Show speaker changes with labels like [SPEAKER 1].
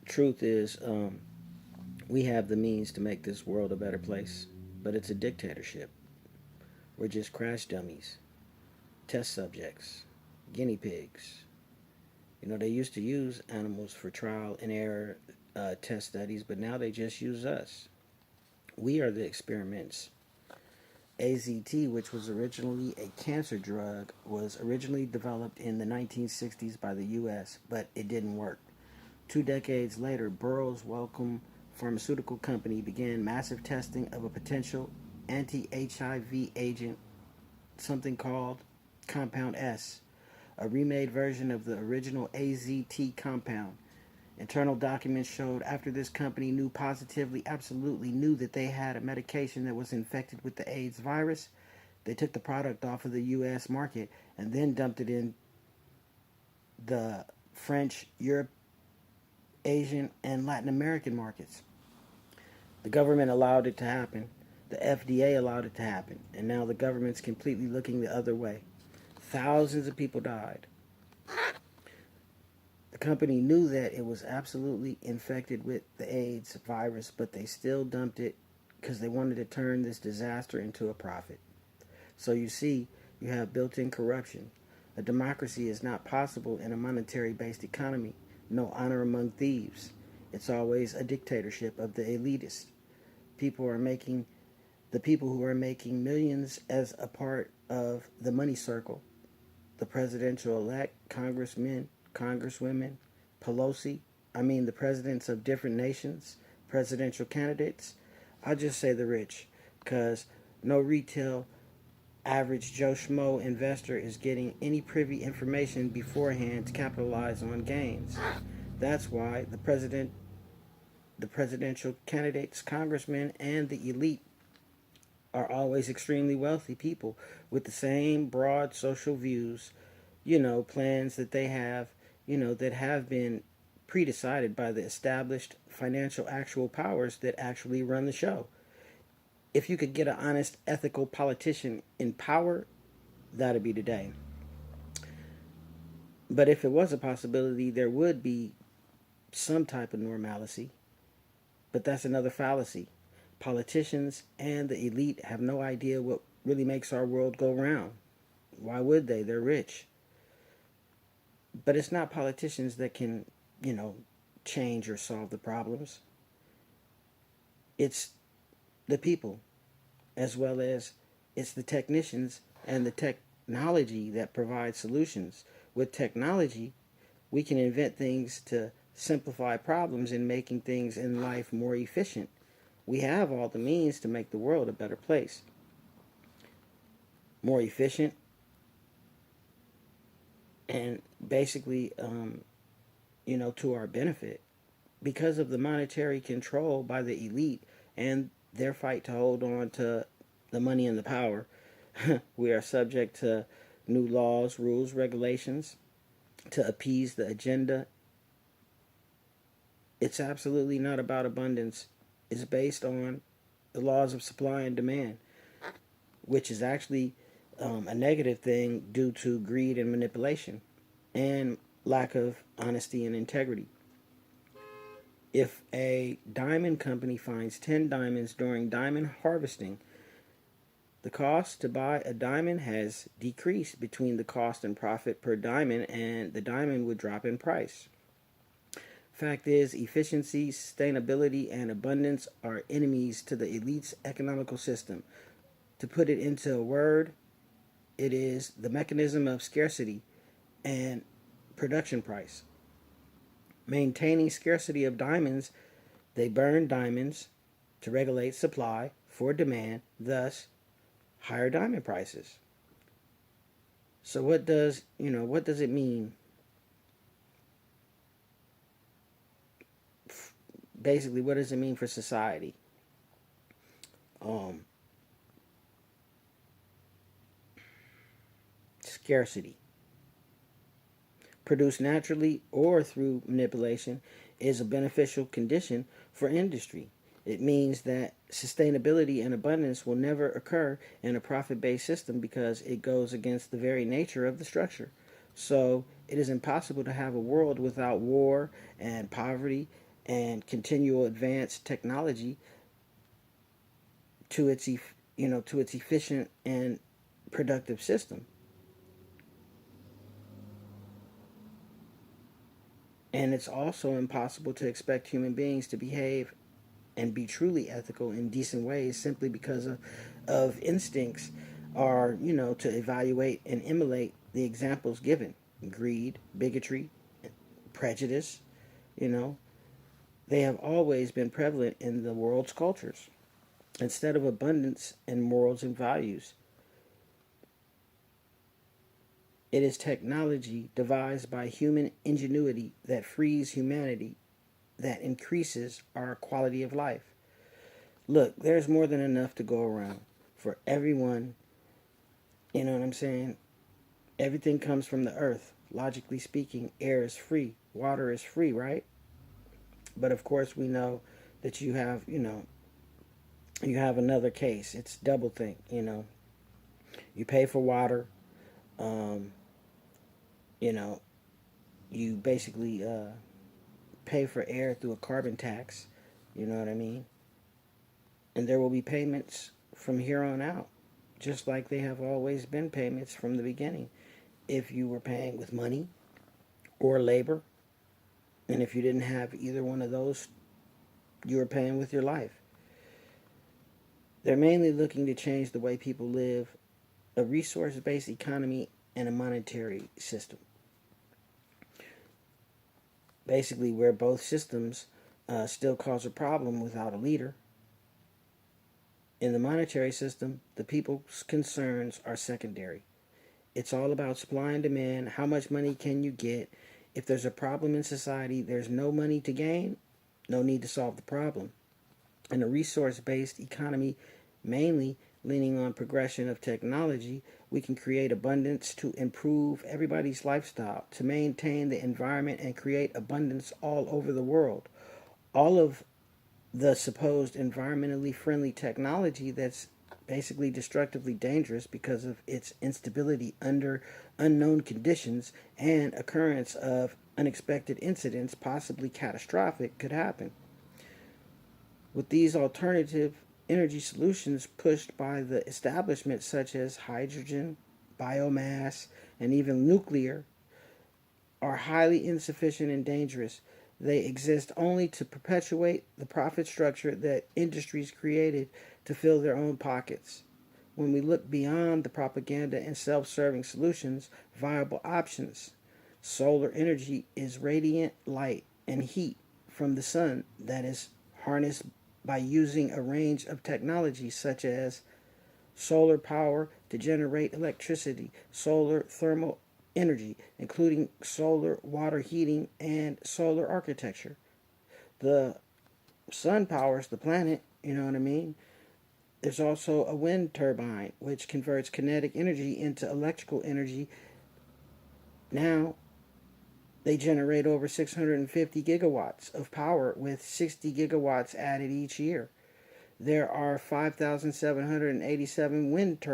[SPEAKER 1] Truth is, we have the means to make this world a better place, but it's a dictatorship. We're just crash dummies, test subjects, guinea pigs. They used to use animals for trial and error test studies, but now they just use us. We are the experiments. AZT, which was originally a cancer drug, was originally developed in the 1960s by the US, but it didn't work. 2 decades later, Burroughs Wellcome Pharmaceutical Company began massive testing of a potential anti HIV agent, something called Compound S, a remade version of the original AZT compound. Internal documents showed after this company knew positively, absolutely knew that they had a medication that was infected with the AIDS virus, they took the product off of the US market and then dumped it in the French, Europe, Asian, and Latin American markets. The government allowed it to happen. The FDA allowed it to happen. And now the government's completely looking the other way. Thousands of people died. The company knew that it was absolutely infected with the AIDS virus, but they still dumped it because they wanted to turn this disaster into a profit. So you see, you have built-in corruption. A democracy is not possible in a monetary-based economy. No honor among thieves. It's always a dictatorship of the elitists. People are making the people who are making millions as a part of the money circle. The presidential elect, congressmen, congresswomen, Pelosi, the presidents of different nations, presidential candidates. I'll just say the rich, because no retail average Joe Schmo investor is getting any privy information beforehand to capitalize on gains. That's why the presidential candidates, congressmen, and the elite are always extremely wealthy people with the same broad social views, plans that they have, that have been pre-decided by the established financial actual powers that actually run the show. If you could get an honest, ethical politician in power, that'd be today. But if it was a possibility, there would be some type of normalcy. But that's another fallacy. Politicians and the elite have no idea what really makes our world go round. Why would they? They're rich. But it's not politicians that can, change or solve the problems. It's the people, as well as it's the technicians and the technology that provide solutions. With technology, we can invent things to simplify problems and making things in life more efficient. We have all the means to make the world a better place. More efficient and basically, to our benefit. Because of the monetary control by the elite and their fight to hold on to the money and the power, we are subject to new laws, rules, regulations to appease the agenda. It's absolutely not about abundance. It's based on the laws of supply and demand, which is actually a negative thing due to greed and manipulation and lack of honesty and integrity. If a diamond company finds 10 diamonds during diamond harvesting, the cost to buy a diamond has decreased between the cost and profit per diamond, and the diamond would drop in price. Fact is, efficiency, sustainability, and abundance are enemies to the elite's economical system. To put it into a word, it is the mechanism of scarcity and production price. Maintaining scarcity of diamonds, they burn diamonds to regulate supply for demand, thus higher diamond prices. So what does it mean? Basically, what does it mean for society? Um, Scarcity, produced naturally or through manipulation, is a beneficial condition for industry. It means that sustainability and abundance will never occur in a profit based system because it goes against the very nature of the structure. So it is impossible to have a world without war and poverty and continual advanced technology to its to its efficient and productive system. And it's also impossible to expect human beings to behave and be truly ethical in decent ways simply because of instincts are, to evaluate and emulate the examples given. Greed, bigotry, prejudice, you know, they have always been prevalent in the world's cultures. Instead of abundance in morals and values, it is technology devised by human ingenuity that frees humanity, that increases our quality of life. Look, there's more than enough to go around for everyone. You know what I'm saying? Everything comes from the earth. Logically speaking, air is free, water is free, right? But of course, we know that you have another case. It's double think. You pay for water. Um, you know, you basically pay for air through a carbon tax. You know what I mean? And there will be payments from here on out, just like they have always been payments from the beginning. If you were paying with money or labor, and if you didn't have either one of those, you were paying with your life. They're mainly looking to change the way people live, a resource based economy, and a monetary system. Basically, where both systems still cause a problem without a leader. In the monetary system, the people's concerns are secondary. It's all about supply and demand. How much money can you get? If there's a problem in society, there's no money to gain, no need to solve the problem. In a resource based economy, mainly leaning on progression of technology, we can create abundance to improve everybody's lifestyle, to maintain the environment and create abundance all over the world. All of the supposed environmentally friendly technology that's basically destructively dangerous because of its instability under unknown conditions and occurrence of unexpected incidents, possibly catastrophic, could happen. With these alternative energy solutions pushed by the establishment, such as hydrogen, biomass, and even nuclear, are highly insufficient and dangerous. They exist only to perpetuate the profit structure that industries created to fill their own pockets. When we look beyond the propaganda and self serving solutions, viable options, solar energy is radiant light and heat from the sun that is harnessed by using a range of technologies such as solar power to generate electricity, solar thermal energy, including solar water heating and solar architecture. The sun powers the planet, you know what I mean? There's also a wind turbine, which converts kinetic energy into electrical energy. Now, they generate over 650 gigawatts of power with 60 gigawatts added each year. There are 5,787 wind turbines